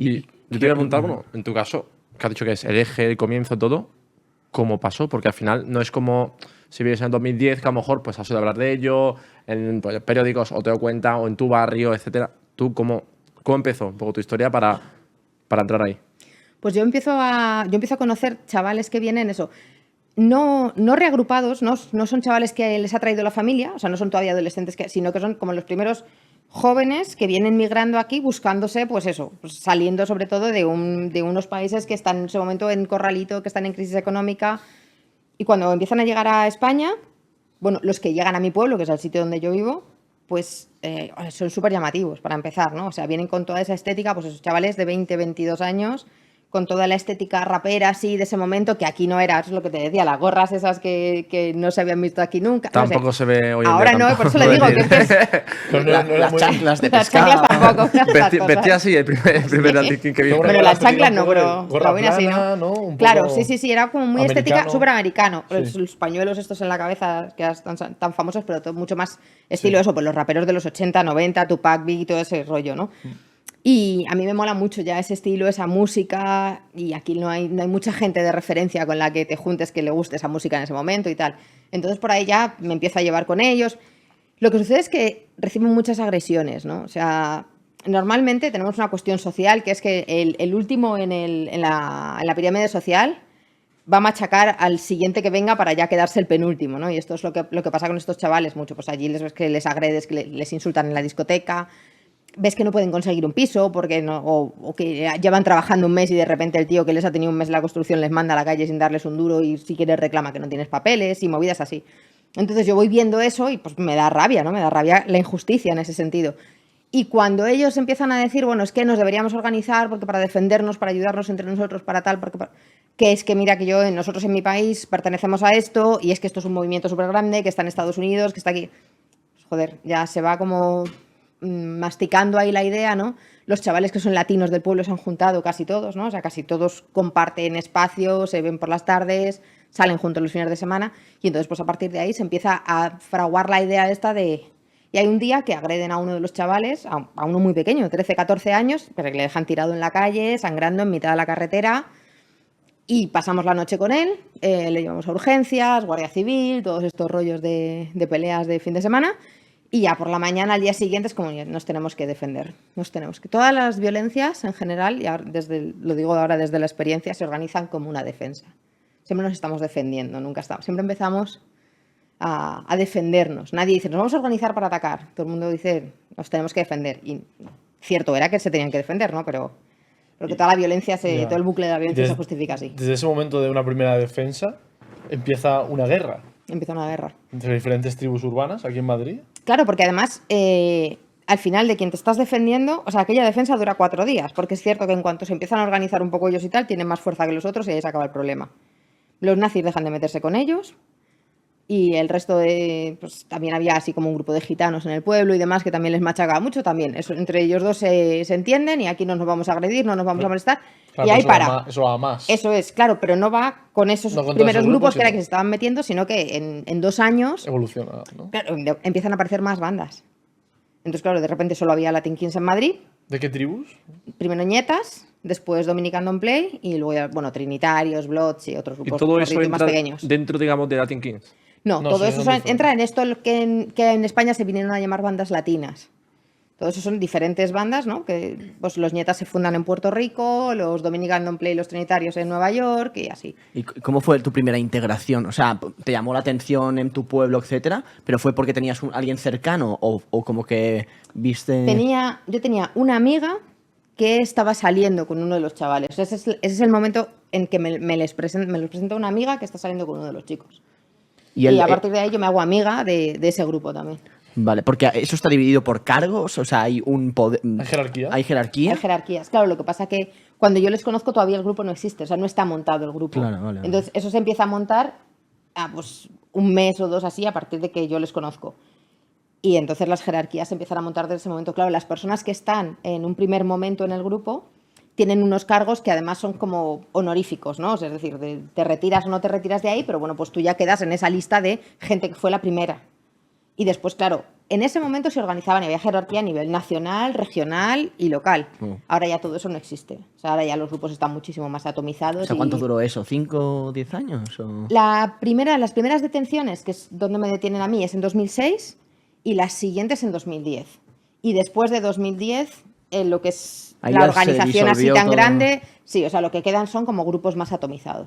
Y yo te voy a preguntar, bueno, en tu caso, que has dicho que es el eje, el comienzo, todo, ¿cómo pasó? Porque al final no es como si vives en el 2010, que a lo mejor pues has oído hablar de ello, en pues, periódicos o te doy cuenta, o en tu barrio, etcétera. ¿Tú cómo empezó un poco tu historia para entrar ahí? Pues yo empiezo a conocer chavales que vienen eso. No reagrupados, no son chavales que les ha traído la familia, o sea, no son todavía adolescentes, sino que son como los primeros jóvenes que vienen migrando aquí buscándose, pues eso, pues saliendo sobre todo de unos países que están en ese momento en corralito, que están en crisis económica. Y cuando empiezan a llegar a España, bueno, los que llegan a mi pueblo, que es el sitio donde yo vivo, pues son súper llamativos para empezar, ¿no? O sea, vienen con toda esa estética, pues esos chavales de 20, 22 años, con toda la estética rapera así de ese momento, que aquí no era, eso es lo que te decía, las gorras esas que no se habían visto aquí nunca. Tampoco no sé. se ve hoy en ahora día. No, por eso le digo que las chanclas de las pescado. chanclas tampoco. Vestía así el primer Latin King que vi. Bueno, las chanclas no, pero gorra la boina sí, plana, ¿no? Un claro, poco sí, era como muy americano. estética, súper americano. Sí. Los pañuelos estos en la cabeza, que están tan famosos, pero todo mucho más estilo eso, pues los raperos de los 80, 90, Tupac, Biggie, todo ese rollo, ¿no? Y a mí me mola mucho ya ese estilo, esa música, y aquí no hay mucha gente de referencia con la que te juntes que le guste esa música en ese momento y tal. Entonces por ahí ya me empiezo a llevar con ellos. Lo que sucede es que reciben muchas agresiones, ¿no? O sea, normalmente tenemos una cuestión social que es que el último en la pirámide social va a machacar al siguiente que venga para ya quedarse el penúltimo, ¿no? Y esto es lo que pasa con estos chavales mucho. Pues allí les ves que les agredes, que les insultan en la discoteca, ves que no pueden conseguir un piso porque no, o que llevan trabajando un mes y de repente el tío que les ha tenido un mes en la construcción les manda a la calle sin darles un duro y si quieres reclama que no tienes papeles y movidas así. Entonces yo voy viendo eso y pues me da rabia, ¿no? Me da rabia la injusticia en ese sentido. Y cuando ellos empiezan a decir, bueno, es que nos deberíamos organizar porque para defendernos, para ayudarnos entre nosotros, para tal, que es que mira que nosotros en mi país pertenecemos a esto y es que esto es un movimiento súper grande que está en Estados Unidos, que está aquí. Pues, joder, ya se va como masticando ahí la idea, ¿no? Los chavales que son latinos del pueblo se han juntado casi todos, ¿no? O sea, casi todos comparten espacios, se ven por las tardes, salen juntos los fines de semana y entonces pues a partir de ahí se empieza a fraguar la idea esta de... Y hay un día que agreden a uno de los chavales, a uno muy pequeño, 13, 14 años, pero que le dejan tirado en la calle, sangrando en mitad de la carretera y pasamos la noche con él, le llevamos a urgencias, guardia civil, todos estos rollos de peleas de fin de semana. Y ya por la mañana, al día siguiente, es como nos tenemos que defender. Todas las violencias en general, y ahora lo digo ahora desde la experiencia, se organizan como una defensa. Siempre nos estamos defendiendo, siempre empezamos a defendernos. Nadie dice, nos vamos a organizar para atacar. Todo el mundo dice, nos tenemos que defender. Y cierto era que se tenían que defender, ¿no? Pero que toda la violencia, todo el bucle de la violencia se justifica así. Desde ese momento de una primera defensa, empieza una guerra. Empieza una guerra. Entre diferentes tribus urbanas aquí en Madrid. Claro, porque además, al final de quien te estás defendiendo, o sea, aquella defensa dura 4 días, porque es cierto que en cuanto se empiezan a organizar un poco ellos y tal, tienen más fuerza que los otros y ahí se acaba el problema. Los nazis dejan de meterse con ellos y el resto pues también había así como un grupo de gitanos en el pueblo y demás que también les machacaba mucho también. Eso, entre ellos dos se entienden y aquí no nos vamos a agredir, no nos vamos a molestar. Claro, y ahí para. Eso va más. Eso es, claro, pero no va con esos primeros grupos que era que se estaban metiendo, sino que en 2 años evoluciona, ¿no? Claro, empiezan a aparecer más bandas. Entonces, claro, de repente solo había Latin Kings en Madrid. ¿De qué tribus? Primero Ñetas, después Dominican Don't Play y luego ya, bueno, Trinitarios, Bloods y otros grupos ¿Y todo eso más pequeños. Dentro, digamos, de Latin Kings? No, todo eso entra en esto que en España se vinieron a llamar bandas latinas. Todo eso son diferentes bandas, ¿no? Que pues los Ñetas se fundan en Puerto Rico, los Dominican Don't Play y los Trinitarios en Nueva York y así. ¿Y cómo fue tu primera integración? O sea, ¿te llamó la atención en tu pueblo, etcétera? ¿Pero fue porque tenías alguien cercano o como que viste...? Yo tenía una amiga que estaba saliendo con uno de los chavales. Ese es el momento en que me los presenta una amiga que está saliendo con uno de los chicos. Y a partir de ahí yo me hago amiga de ese grupo también. Vale, porque eso está dividido por cargos, o sea, hay un poder... ¿Hay jerarquía? ¿Hay jerarquía? Hay jerarquías, claro, lo que pasa que cuando yo les conozco todavía el grupo no existe, o sea, no está montado el grupo. Claro, vale. Entonces eso se empieza a montar pues 1 mes o 2 así a partir de que yo les conozco. Y entonces las jerarquías se empiezan a montar desde ese momento. Claro, las personas que están en un primer momento en el grupo tienen unos cargos que además son como honoríficos, ¿no? O sea, es decir, te retiras o no te retiras de ahí, pero bueno, pues tú ya quedas en esa lista de gente que fue la primera. Y después, claro, en ese momento se organizaban y había jerarquía a nivel nacional, regional y local. Ahora ya todo eso no existe. O sea, ahora ya los grupos están muchísimo más atomizados. O sea, ¿cuánto duró eso? ¿5 o 10 años? ¿O? Las primeras detenciones, que es donde me detienen a mí, es en 2006 y las siguientes en 2010. Y después de 2010, en lo que es Ahí la ya se organización así disolvió tan todo. grande, sí, o sea, lo que quedan son como grupos más atomizados.